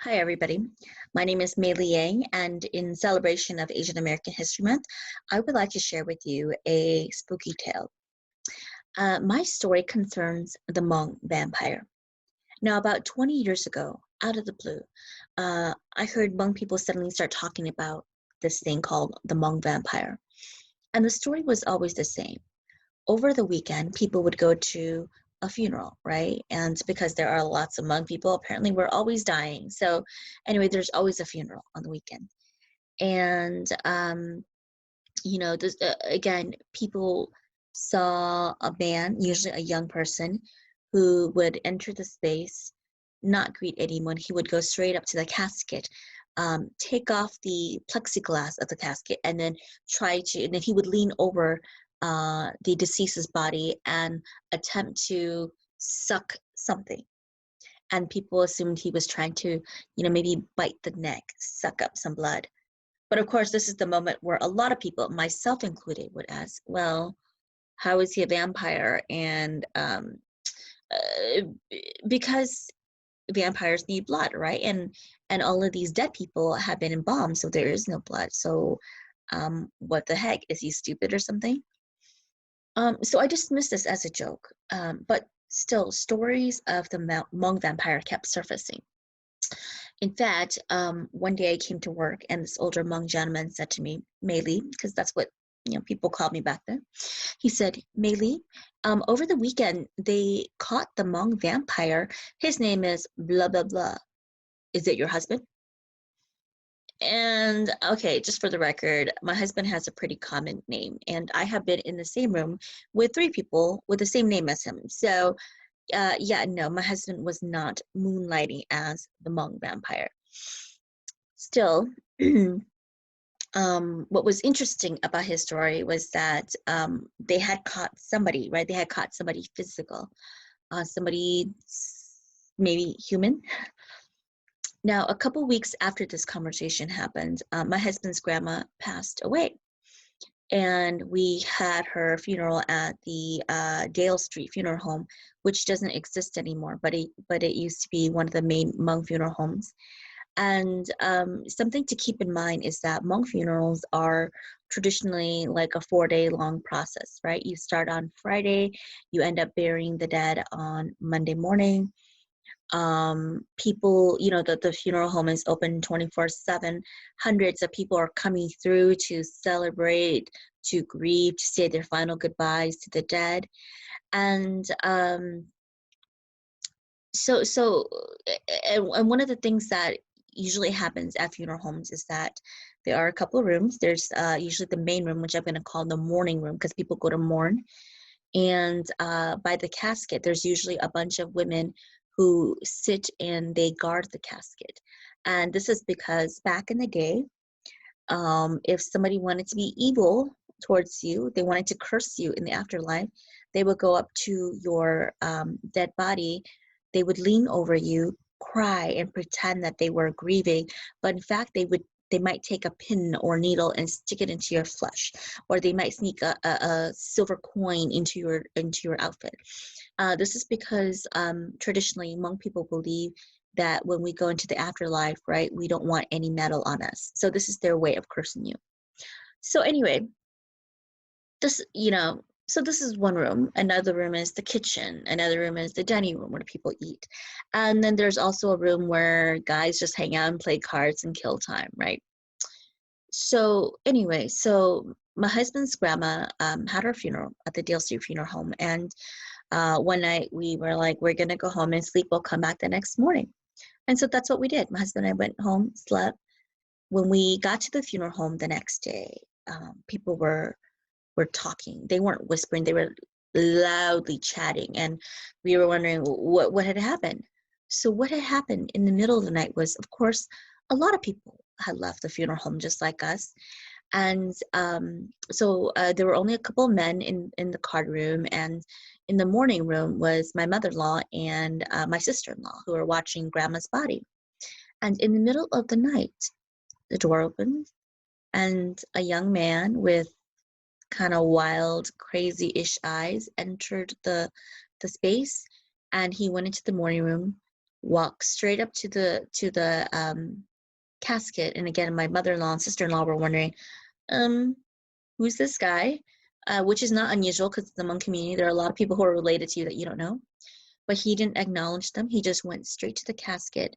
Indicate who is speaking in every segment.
Speaker 1: Hi, everybody. My name is Mei Liang, and in celebration of Asian American History Month, I would like to share with you a spooky tale. My story concerns the Hmong vampire. Now, about 20 years ago, out of the blue, I heard Hmong people suddenly start talking about this thing called the Hmong vampire. And the story was always the same. Over the weekend, people would go to a funeral, right? And because there are lots of Hmong people, apparently we're always dying. So anyway, there's always a funeral on the weekend. And, this, again, people saw a man, usually a young person, who would enter the space, not greet anyone. He would go straight up to the casket, take off the plexiglass of the casket, and then and then he would lean over the deceased's body and attempt to suck something. And people assumed he was trying to, maybe bite the neck, suck up some blood. But of course, this is the moment where a lot of people, myself included, would ask, well, how is he a vampire? And uh, because vampires need blood, right? And all of these dead people have been embalmed, so there is no blood. So what the heck? Is he stupid or something? So I dismissed this as a joke, but still, stories of the Hmong vampire kept surfacing. In fact, one day I came to work and this older Hmong gentleman said to me, Meili, because that's what people called me back then. He said, Meili, over the weekend they caught the Hmong vampire. His name is blah blah blah. Is it your husband? And okay, just for the record, my husband has a pretty common name, and I have been in the same room with 3 people with the same name as him. So yeah, no, my husband was not moonlighting as the Hmong vampire. Still, what was interesting about his story was that they had caught somebody, right? They had caught somebody physical, somebody maybe human. Now, a couple weeks after this conversation happened, my husband's grandma passed away. And we had her funeral at the Dale Street Funeral Home, which doesn't exist anymore, but it used to be one of the main Hmong funeral homes. And something to keep in mind is that Hmong funerals are traditionally like a 4-day long process, right? You start on Friday, you end up burying the dead on Monday morning. People, the funeral home is open 24/7. Hundreds of people are coming through to celebrate, to grieve, to say their final goodbyes to the dead. And and one of the things that usually happens at funeral homes is that there are a couple of rooms. There's usually the main room, which I'm going to call the mourning room because people go to mourn. And by the casket, there's usually a bunch of women who sit and they guard the casket. And this is because back in the day, if somebody wanted to be evil towards you, they wanted to curse you in the afterlife, they would go up to your dead body, they would lean over you, cry, and pretend that they were grieving, but in fact they might take a pin or needle and stick it into your flesh, or they might sneak a silver coin into your outfit. This is because traditionally Hmong people believe that when we go into the afterlife, right, we don't want any metal on us. So this is their way of cursing you. So anyway, so this is one room. Another room is the kitchen. Another room is the dining room where people eat. And then there's also a room where guys just hang out and play cards and kill time, right? So anyway, so my husband's grandma had her funeral at the Dale Street Funeral Home. And one night we were like, we're going to go home and sleep. We'll come back the next morning. And so that's what we did. My husband and I went home, slept. When we got to the funeral home the next day, people were talking. They weren't whispering. They were loudly chatting. And we were wondering what had happened. So what had happened in the middle of the night was, of course, a lot of people had left the funeral home just like us. And so there were only a couple of men in the card room, and in the morning room was my mother-in-law and my sister-in-law who were watching grandma's body. And in the middle of the night, the door opened and a young man with kind of wild, crazy-ish eyes entered the space, and he went into the morning room, walk straight up to the casket. And again, my mother-in-law and sister-in-law were wondering, who's this guy? Which is not unusual because the Hmong community, there are a lot of people who are related to you that you don't know. But he didn't acknowledge them. He just went straight to the casket,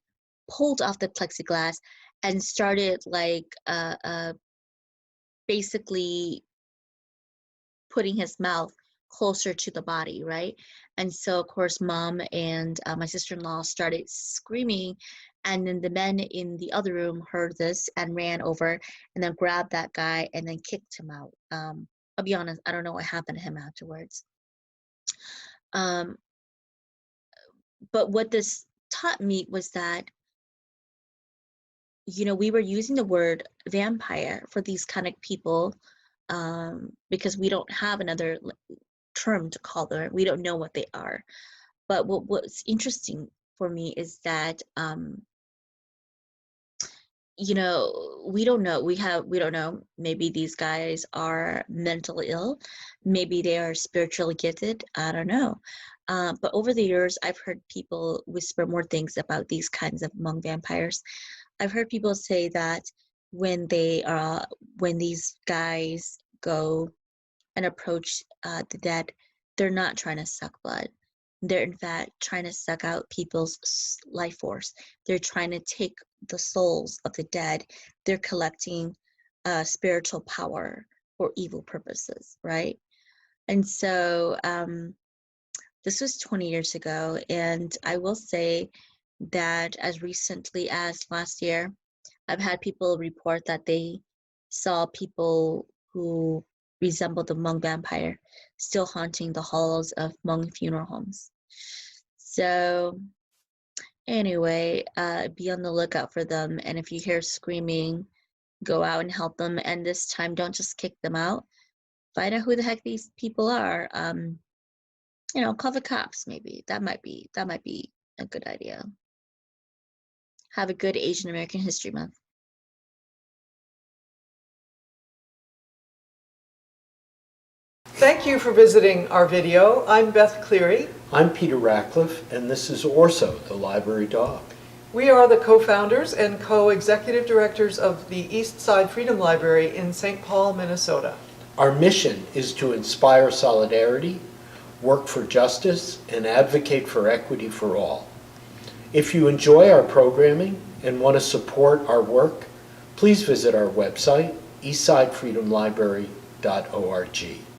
Speaker 1: pulled off the plexiglass, and started like basically putting his mouth closer to the body, right? And so, of course, mom and my sister-in-law started screaming, and then the men in the other room heard this and ran over and then grabbed that guy and then kicked him out. I'll be honest, I don't know what happened to him afterwards. But what this taught me was that, you know, we were using the word vampire for these kind of people because we don't have another term to call them. We don't know what they are. But what's interesting for me is that, you know, we don't know. We don't know. Maybe these guys are mentally ill. Maybe they are spiritually gifted. I don't know. But over the years, I've heard people whisper more things about these kinds of Hmong vampires. I've heard people say that when these guys go and approach the dead, they're not trying to suck blood. They're in fact trying to suck out people's life force. They're trying to take the souls of the dead. They're collecting spiritual power for evil purposes, right? And so this was 20 years ago, and I will say that as recently as last year, I've had people report that they saw people who resembled the Hmong vampire still haunting the halls of Hmong funeral homes. So anyway, be on the lookout for them, and if you hear screaming, go out and help them, and this time don't just kick them out. Find out who the heck these people are. You know, call the cops maybe. That might be a good idea. Have a good Asian American History Month.
Speaker 2: Thank you for visiting our video. I'm Beth Cleary.
Speaker 3: I'm Peter Ratcliffe, and this is Orso, the library dog.
Speaker 2: We are the co-founders and co-executive directors of the East Side Freedom Library in St. Paul, Minnesota.
Speaker 3: Our mission is to inspire solidarity, work for justice, and advocate for equity for all. If you enjoy our programming and want to support our work, please visit our website, eastsidefreedomlibrary.org.